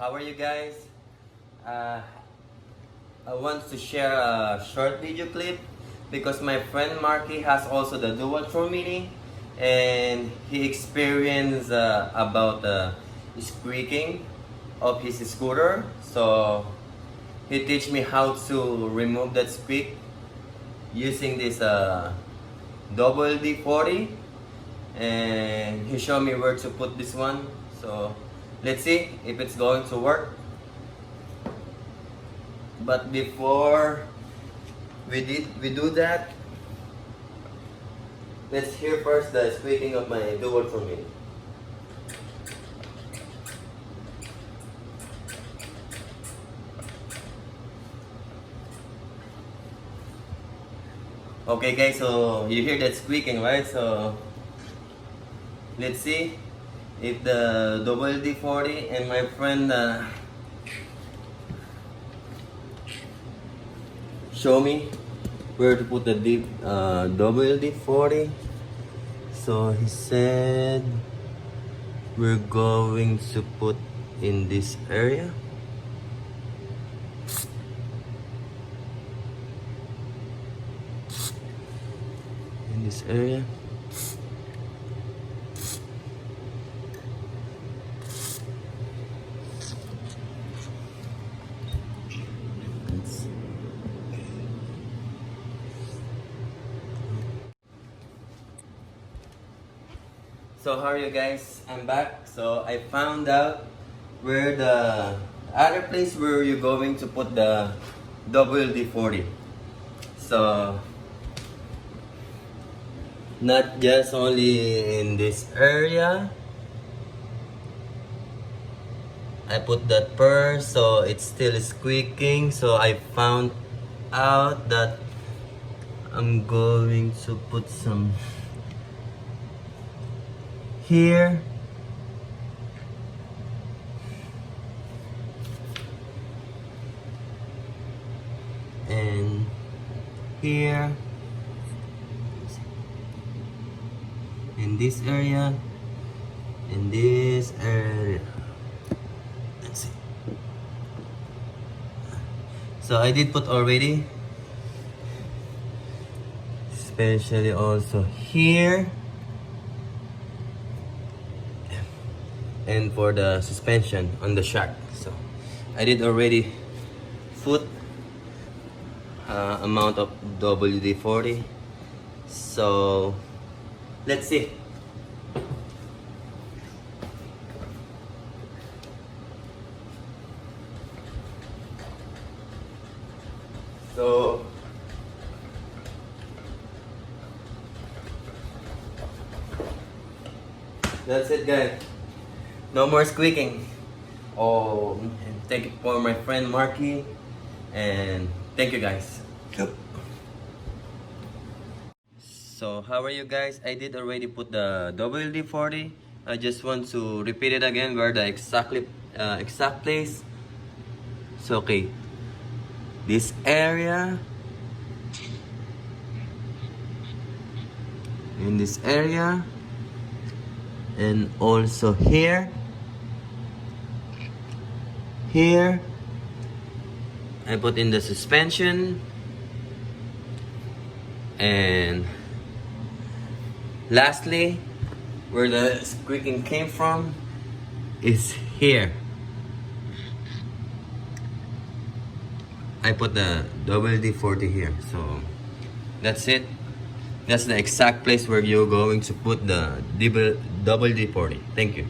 how are you guys? Uh, I want to share a short video clip because my friend Marky has also the Dualtron Mini and he experienced about the squeaking of his scooter. So he teach me how to remove that squeak using this double D40, and he showed me where to put this one. So let's see if it's going to work. But before we do that, let's hear first the squeaking of my Dualtron Mini. Okay guys, so you hear that squeaking, right? So let's see if the double D40 and my friend show me where to put the double D40. So he said we're going to put in this area. In this area. So how are you guys? I'm back. So I found out where the other place where you're going to put the WD-40. So not just only in this area. I put that first, so it's still squeaking. So I found out that I'm going to put some here and here in this area, in this area. Let's see. So I did put already, especially also here. And for the suspension on the shock, so I did already put amount of WD-40. So let's see. So that's it, guys. No more squeaking. Oh, and thank you for my friend Marky, and thank you guys. So how are you guys? I did already put the WD-40. I just want to repeat it again where the exact place. So okay, this area, in this area, and also here. Here, I put in the suspension, and lastly, where the squeaking came from is here. I put the WD-40 here, so that's it. That's the exact place where you're going to put the WD-40. Thank you.